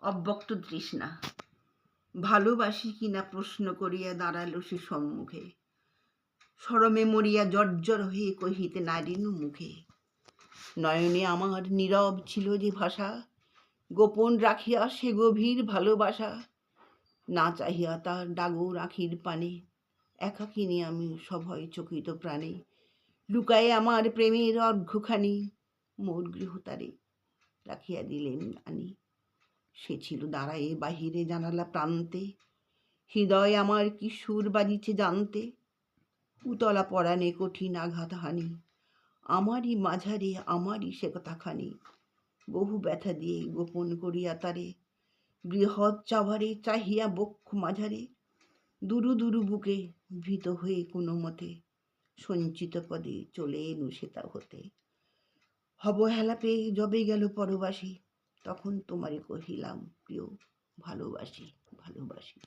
অব্যক্ত তৃষ্ণা। ভালোবাসি কিনা প্রশ্ন করিয়া দাঁড়ালো সে সম্মুখে, শরমে মরিয়া জর্জর হয়ে কহিতে নারিনু মুখে। নয়নে আমার নীরব ছিল যে ভাষা, গোপন রাখিয়া সে গভীর ভালোবাসা। না চাহিয়া তার ডাগর আখির পানে, একাকিনী আমি সভয় চকিত প্রাণে। লুকায়ে আমার প্রেমের অর্ঘ্যখানি, মোর গৃহতারে রাখিয়া দিলেন আনি। সে ছিল দাঁড়ায়ে বাহিরে জানালা প্রান্তে, হৃদয় আমার কি সুর বাজিছে জানতে। উতলা পরাণে কঠিন আঘাত হানি, আমারই মাঝারে আমারই সে কথাখানি। বহু ব্যথা দিয়ে গোপন করিয়া তারে, বৃহৎ চাভারে চাহিয়া বক্ষ মাঝারে। দুরু দুরু বুকে ভীত হয়ে কোনো মতে, সঞ্চিত পদে চলে এনু সেতা হতে। অবহেলা পেয়ে যবে গেল পরবাসী, তখন তোমারে কহিলাম প্রিয় ভালোবাসি ভালোবাসি।